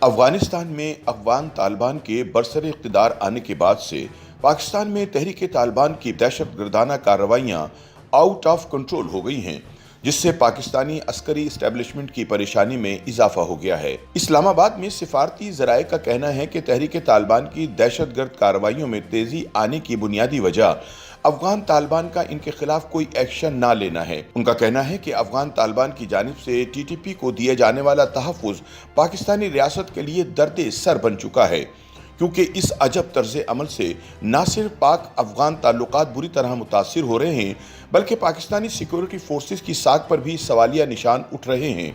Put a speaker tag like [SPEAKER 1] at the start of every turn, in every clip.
[SPEAKER 1] افغانستان میں افغان طالبان کے برسر اقتدار آنے کے بعد سے پاکستان میں تحریک طالبان کی دہشت گردانہ کارروائیاں آؤٹ آف کنٹرول ہو گئی ہیں، جس سے پاکستانی عسکری اسٹیبلشمنٹ کی پریشانی میں اضافہ ہو گیا ہے۔ اسلام آباد میں سفارتی ذرائع کا کہنا ہے کہ تحریک طالبان کی دہشت گرد کارروائیوں میں تیزی آنے کی بنیادی وجہ افغان طالبان کا ان کے خلاف کوئی ایکشن نہ لینا ہے۔ ان کا کہنا ہے کہ افغان طالبان کی جانب سے ٹی ٹی پی کو دیا جانے والا تحفظ پاکستانی ریاست کے لیے درد سر بن چکا ہے، کیونکہ اس عجب طرز عمل سے نہ صرف پاک افغان تعلقات بری طرح متاثر ہو رہے ہیں، بلکہ پاکستانی سیکورٹی فورسز کی ساکھ پر بھی سوالیہ نشان اٹھ رہے ہیں۔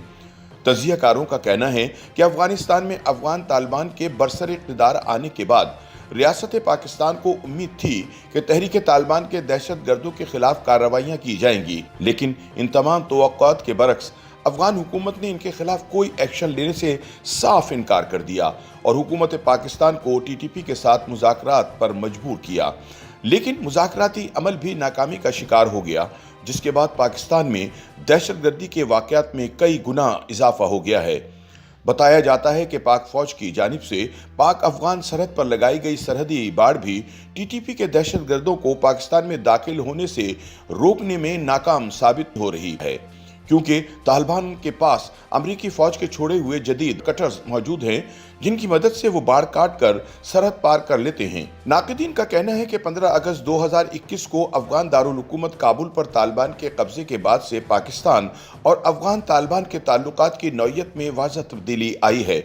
[SPEAKER 1] تجزیہ کاروں کا کہنا ہے کہ افغانستان میں افغان طالبان کے برسر اقتدار آنے کے بعد ریاست پاکستان کو امید تھی کہ تحریک طالبان کے دہشت گردوں کے خلاف کارروائیاں کی جائیں گی، لیکن ان تمام توقعات کے برعکس افغان حکومت نے ان کے خلاف کوئی ایکشن لینے سے صاف انکار کر دیا اور حکومت پاکستان کو ٹی ٹی پی کے ساتھ مذاکرات پر مجبور کیا، لیکن مذاکراتی عمل بھی ناکامی کا شکار ہو گیا، جس کے بعد پاکستان میں دہشت گردی کے واقعات میں کئی گنا اضافہ ہو گیا ہے۔ بتایا جاتا ہے کہ پاک فوج کی جانب سے پاک افغان سرحد پر لگائی گئی سرحدی باڑ بھی ٹی ٹی پی کے دہشت گردوں کو پاکستان میں داخل ہونے سے روکنے میں ناکام ثابت ہو رہی ہے، کیونکہ طالبان کے پاس امریکی فوج کے چھوڑے ہوئے جدید کٹرز موجود ہیں، جن کی مدد سے وہ باڑ کاٹ کر سرحد پار کر لیتے ہیں۔ ناقدین کا کہنا ہے کہ 15 اگست 2021 کو افغان دارالحکومت کابل پر طالبان کے قبضے کے بعد سے پاکستان اور افغان طالبان کے تعلقات کی نوعیت میں واضح تبدیلی آئی ہے۔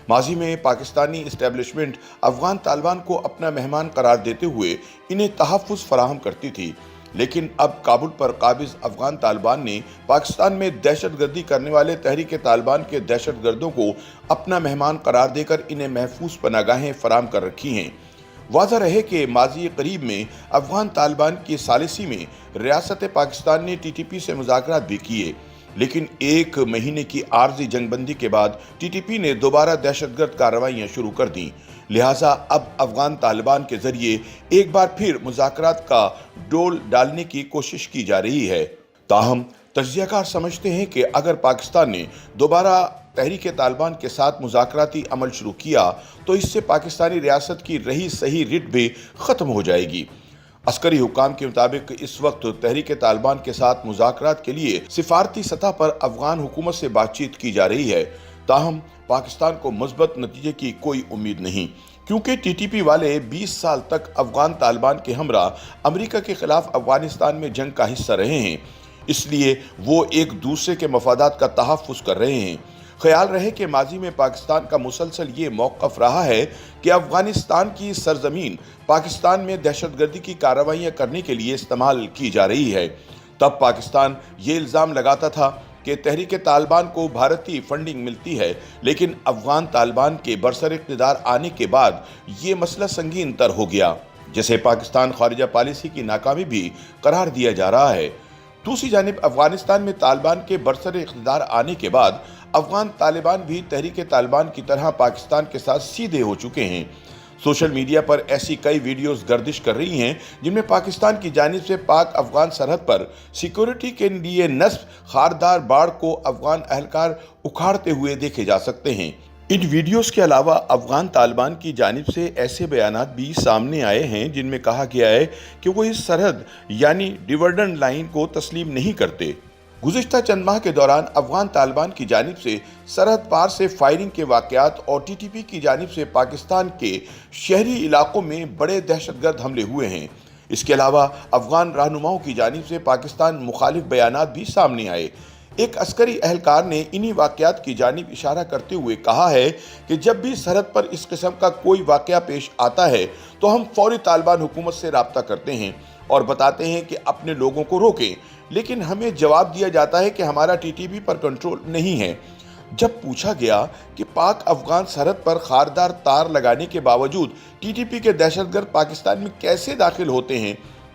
[SPEAKER 1] ماضی میں پاکستانی اسٹیبلشمنٹ افغان طالبان کو اپنا مہمان قرار دیتے ہوئے انہیں تحفظ فراہم کرتی تھی، لیکن اب کابل پر قابض افغان طالبان نے پاکستان میں دہشت گردی کرنے والے تحریک طالبان کے دہشت گردوں کو اپنا مہمان قرار دے کر انہیں محفوظ پناہ گاہیں فراہم کر رکھی ہیں۔ واضح رہے کہ ماضی قریب میں افغان طالبان کی ثالثی میں ریاست پاکستان نے ٹی ٹی پی سے مذاکرات بھی کیے، لیکن ایک مہینے کی عارضی جنگ بندی کے بعد ٹی ٹی پی نے دوبارہ دہشت گرد کارروائیاں شروع کر دیں، لہٰذا اب افغان طالبان کے ذریعے ایک بار پھر مذاکرات کا ڈول ڈالنے کی کوشش کی جا رہی ہے۔ تاہم تجزیہ کار سمجھتے ہیں کہ اگر پاکستان نے دوبارہ تحریک طالبان کے ساتھ مذاکراتی عمل شروع کیا تو اس سے پاکستانی ریاست کی رہی سہی رٹ بھی ختم ہو جائے گی۔ عسکری حکام کے مطابق اس وقت تحریک طالبان کے ساتھ مذاکرات کے لیے سفارتی سطح پر افغان حکومت سے بات چیت کی جا رہی ہے، تاہم پاکستان کو مثبت نتیجے کی کوئی امید نہیں، کیونکہ ٹی ٹی پی والے 20 سال تک افغان طالبان کے ہمراہ امریکہ کے خلاف افغانستان میں جنگ کا حصہ رہے ہیں، اس لیے وہ ایک دوسرے کے مفادات کا تحفظ کر رہے ہیں۔ خیال رہے کہ ماضی میں پاکستان کا مسلسل یہ موقف رہا ہے کہ افغانستان کی سرزمین پاکستان میں دہشت گردی کی کارروائیاں کرنے کے لیے استعمال کی جا رہی ہے۔ تب پاکستان یہ الزام لگاتا تھا کہ تحریک طالبان کو بھارتی فنڈنگ ملتی ہے، لیکن افغان طالبان کے برسر اقتدار آنے کے بعد یہ مسئلہ سنگین تر ہو گیا، جسے پاکستان خارجہ پالیسی کی ناکامی بھی قرار دیا جا رہا ہے۔ دوسری جانب افغانستان میں طالبان کے برسر اقتدار آنے کے بعد افغان طالبان بھی تحریک طالبان کی طرح پاکستان کے ساتھ سیدھے ہو چکے ہیں۔ سوشل میڈیا پر ایسی کئی ویڈیوز گردش کر رہی ہیں جن میں پاکستان کی جانب سے پاک افغان سرحد پر سیکورٹی کے لیے نصب خاردار باڑ کو افغان اہلکار اکھاڑتے ہوئے دیکھے جا سکتے ہیں۔ ان ویڈیوز کے علاوہ افغان طالبان کی جانب سے ایسے بیانات بھی سامنے آئے ہیں جن میں کہا گیا ہے کہ وہ اس سرحد یعنی ڈیویڈنڈ لائن کو تسلیم نہیں کرتے۔ گزشتہ چند ماہ کے دوران افغان طالبان کی جانب سے سرحد پار سے فائرنگ کے واقعات اور ٹی ٹی پی کی جانب سے پاکستان کے شہری علاقوں میں بڑے دہشت گرد حملے ہوئے ہیں۔ اس کے علاوہ افغان رہنماؤں کی جانب سے پاکستان مخالف بیانات بھی سامنے آئے۔ ایک عسکری اہلکار نے انہی واقعات کی جانب اشارہ کرتے ہوئے کہا ہے کہ جب بھی سرحد پر اس قسم کا کوئی واقعہ پیش آتا ہے تو ہم فوری طالبان حکومت سے رابطہ کرتے ہیں اور بتاتے ہیں کہ اپنے لوگوں کو روکیں، لیکن ہمیں جواب دیا جاتا ہے کہ ہمارا ٹی ٹی پی پر کنٹرول نہیں ہے۔ جب پوچھا گیا کہ پاک افغان سرحد پر خاردار تار لگانے کے باوجود ٹی ٹی پی کے دہشت گرد پاکستان میں کیسے داخل ہوتے ہیں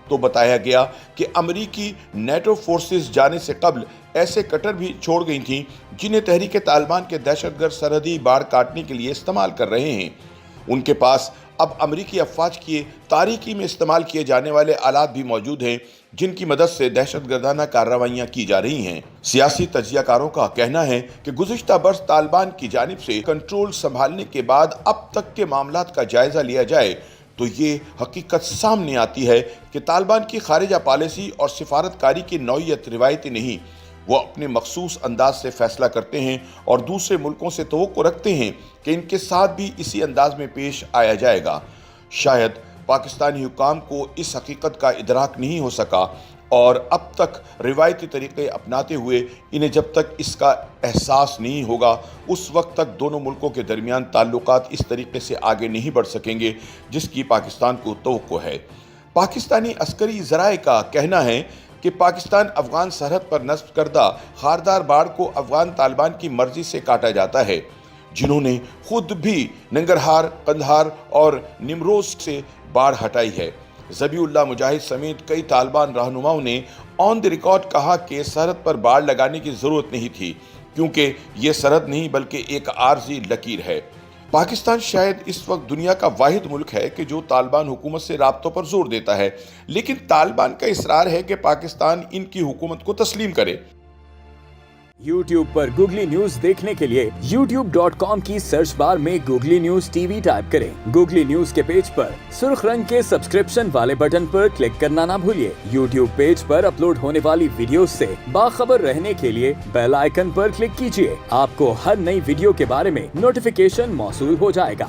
[SPEAKER 1] تو بتایا گیا کہ امریکی نیٹو فورسز جانے سے قبل ایسے کٹر بھی چھوڑ گئی تھیں جنہیں تحریک طالبان کے دہشت گرد سرحدی باڑ کاٹنے کے لیے استعمال کر رہے ہیں۔ ان کے پاس اب امریکی افواج کی تاریکی میں استعمال کیے جانے والے آلات بھی موجود ہیں جن کی مدد سے دہشت گردانہ کارروائیاں کی جا رہی ہیں۔ سیاسی تجزیہ کاروں کا کہنا ہے کہ گزشتہ برس طالبان کی جانب سے کنٹرول سنبھالنے کے بعد اب تک کے معاملات کا جائزہ لیا جائے تو یہ حقیقت سامنے آتی ہے کہ طالبان کی خارجہ پالیسی اور سفارتکاری کی نوعیت روایتی نہیں، وہ اپنے مخصوص انداز سے فیصلہ کرتے ہیں اور دوسرے ملکوں سے توقع رکھتے ہیں کہ ان کے ساتھ بھی اسی انداز میں پیش آیا جائے گا۔ شاید پاکستانی حکام کو اس حقیقت کا ادراک نہیں ہو سکا اور اب تک روایتی طریقے اپناتے ہوئے انہیں جب تک اس کا احساس نہیں ہوگا اس وقت تک دونوں ملکوں کے درمیان تعلقات اس طریقے سے آگے نہیں بڑھ سکیں گے جس کی پاکستان کو توقع ہے۔ پاکستانی عسکری ذرائع کا کہنا ہے کہ پاکستان افغان سرحد پر نصب کردہ خاردار باڑ کو افغان طالبان کی مرضی سے کاٹا جاتا ہے، جنہوں نے خود بھی ننگرہار، قندھار اور نیمروز سے باڑ ہٹائی ہے۔ ذبیح اللہ مجاہد سمیت کئی طالبان رہنماؤں نے آن دی ریکارڈ کہا کہ سرحد پر باڑ لگانے کی ضرورت نہیں تھی کیونکہ یہ سرحد نہیں بلکہ ایک عارضی لکیر ہے۔ پاکستان شاید اس وقت دنیا کا واحد ملک ہے کہ جو طالبان حکومت سے رابطوں پر زور دیتا ہے، لیکن طالبان کا اصرار ہے کہ پاکستان ان کی حکومت کو تسلیم کرے۔
[SPEAKER 2] YouTube پر گوگلی نیوز دیکھنے کے لیے youtube.com کی سرچ بار میں googly news T V type کریں۔ گوگلی نیوز کے پیج پر سرخ رنگ کے سبسکرپشن والے بٹن پر کلک کرنا نہ بھولیے۔ YouTube پیج پر اپلوڈ ہونے والی ویڈیوز سے باخبر رہنے کے لیے بیل آئیکن پر کلک کیجیے۔ آپ کو ہر نئی ویڈیو کے بارے میں نوٹیفیکیشن موصول ہو جائے گا۔